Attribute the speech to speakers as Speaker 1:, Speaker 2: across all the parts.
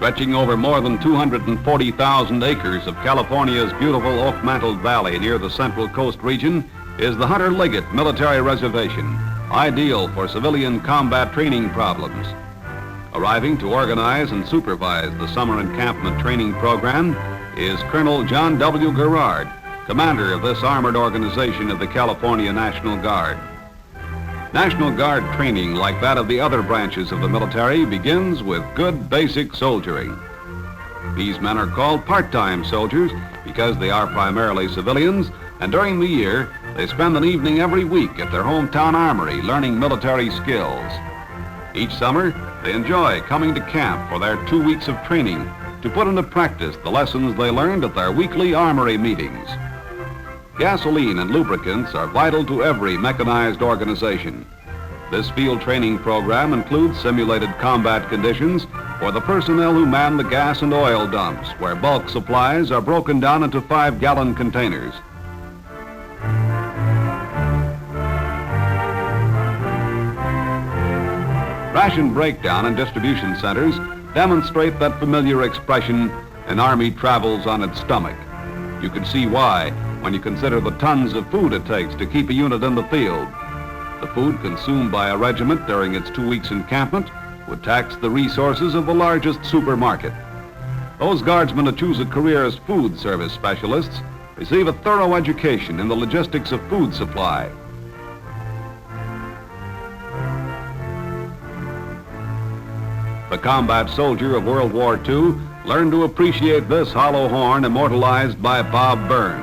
Speaker 1: Stretching over more than 240,000 acres of California's beautiful oak-mantled valley near the Central Coast region is the Hunter Liggett Military Reservation, ideal for civilian combat training problems. Arriving to organize and supervise the summer encampment training program is Colonel John W. Gerard, commander of this armored organization of the California National Guard. National Guard training, like that of the other branches of the military, begins with good basic soldiering. These men are called part-time soldiers because they are primarily civilians, and during the year, they spend an evening every week at their hometown armory learning military skills. Each summer, they enjoy coming to camp for their 2 weeks of training to put into practice the lessons they learned at their weekly armory meetings. Gasoline and lubricants are vital to every mechanized organization. This field training program includes simulated combat conditions for the personnel who man the gas and oil dumps, where bulk supplies are broken down into 5-gallon containers. Ration breakdown and distribution centers demonstrate that familiar expression, an army travels on its stomach. You can see why when you consider the tons of food it takes to keep a unit in the field. The food consumed by a regiment during its 2 weeks encampment would tax the resources of the largest supermarket. Those guardsmen who choose a career as food service specialists receive a thorough education in the logistics of food supply. The combat soldier of World War II learned to appreciate this hollow horn immortalized by Bob Burns.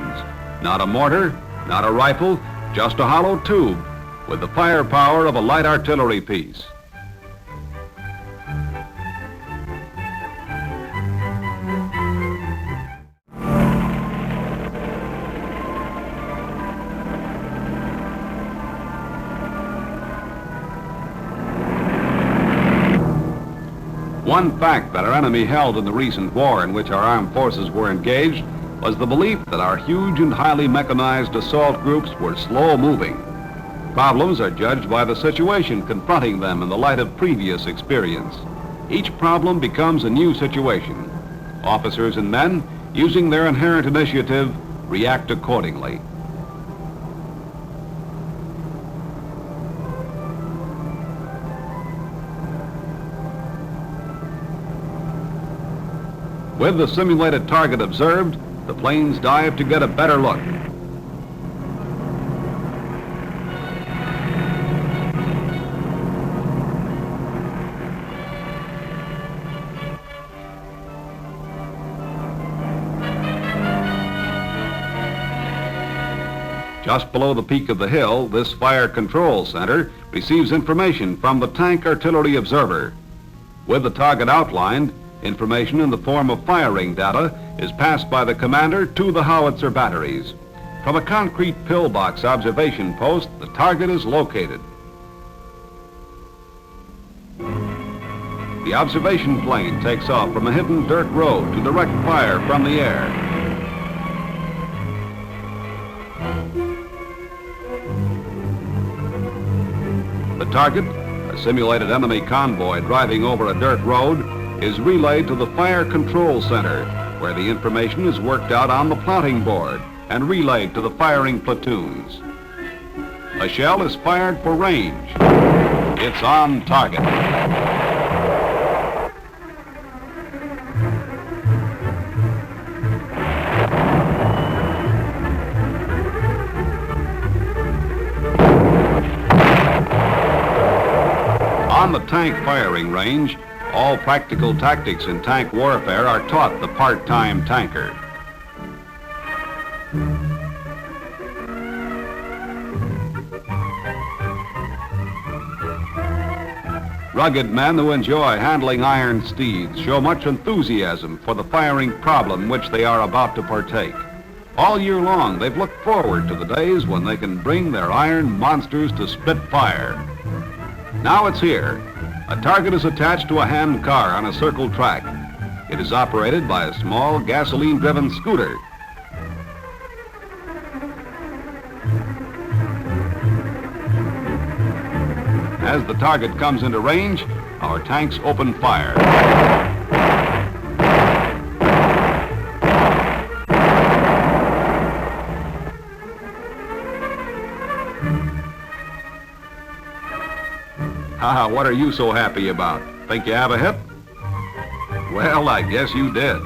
Speaker 1: Not a mortar, not a rifle, just a hollow tube with the firepower of a light artillery piece. One fact that our enemy held in the recent war in which our armed forces were engaged was the belief that our huge and highly mechanized assault groups were slow-moving. Problems are judged by the situation confronting them in the light of previous experience. Each problem becomes a new situation. Officers and men, using their inherent initiative, react accordingly. With the simulated target observed, the planes dive to get a better look. Just below the peak of the hill, this fire control center receives information from the tank artillery observer. With the target outlined, information in the form of firing data is passed by the commander to the howitzer batteries. From a concrete pillbox observation post, the target is located. The observation plane takes off from a hidden dirt road to direct fire from the air. The target, a simulated enemy convoy driving over a dirt road, is relayed to the Fire Control Center, where the information is worked out on the plotting board and relayed to the firing platoons. A shell is fired for range. It's on target. On the tank firing range, all practical tactics in tank warfare are taught the part-time tanker. Rugged men who enjoy handling iron steeds show much enthusiasm for the firing problem in which they are about to partake. All year long, they've looked forward to the days when they can bring their iron monsters to spit fire. Now it's here. A target is attached to a hand car on a circle track. It is operated by a small gasoline-driven scooter. As the target comes into range, our tanks open fire. What are you so happy about? Think you have a hit? Well, I guess you did.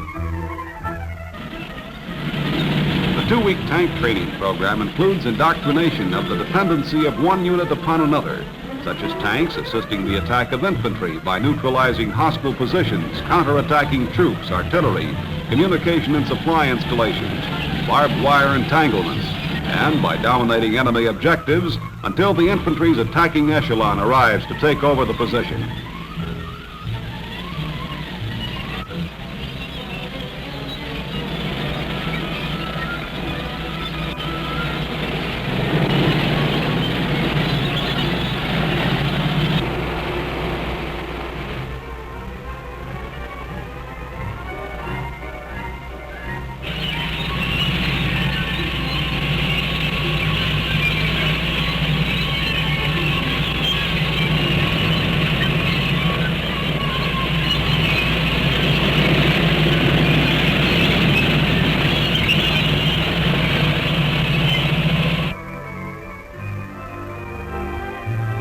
Speaker 1: The 2-week tank training program includes indoctrination of the dependency of one unit upon another, such as tanks assisting the attack of infantry by neutralizing hostile positions, counterattacking troops, artillery, communication and supply installations, barbed wire entanglements, and by dominating enemy objectives until the infantry's attacking echelon arrives to take over the position.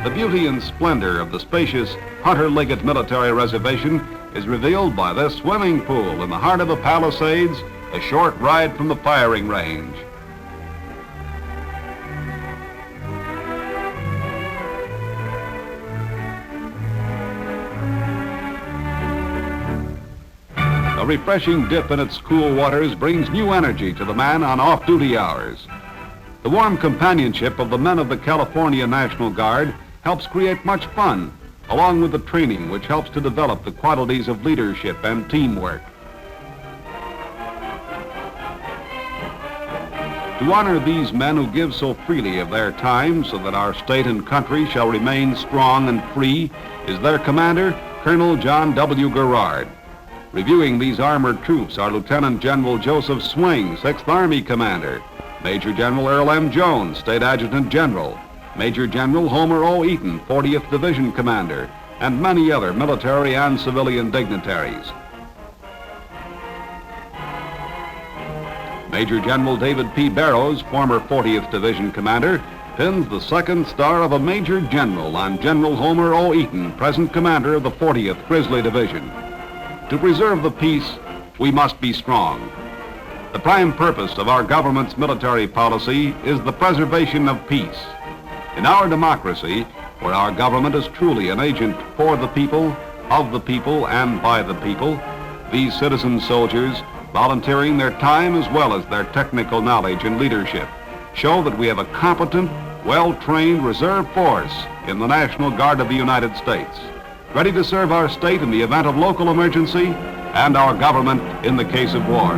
Speaker 1: The beauty and splendor of the spacious Hunter Liggett Military Reservation is revealed by this swimming pool in the heart of the Palisades, a short ride from the firing range. A refreshing dip in its cool waters brings new energy to the man on off-duty hours. The warm companionship of the men of the California National Guard helps create much fun, along with the training which helps to develop the qualities of leadership and teamwork. To honor these men who give so freely of their time so that our state and country shall remain strong and free is their commander, Colonel John W. Garrard. Reviewing these armored troops are Lieutenant General Joseph Swing, 6th Army Commander, Major General Earl M. Jones, State Adjutant General, Major General Homer O. Eaton, 40th Division Commander, and many other military and civilian dignitaries. Major General David P. Barrows, former 40th Division Commander, pins the second star of a Major General on General Homer O. Eaton, present commander of the 40th Grizzly Division. To preserve the peace, we must be strong. The prime purpose of our government's military policy is the preservation of peace. In our democracy, where our government is truly an agent for the people, of the people, and by the people, these citizen soldiers, volunteering their time as well as their technical knowledge and leadership, show that we have a competent, well-trained reserve force in the National Guard of the United States, ready to serve our state in the event of local emergency and our government in the case of war.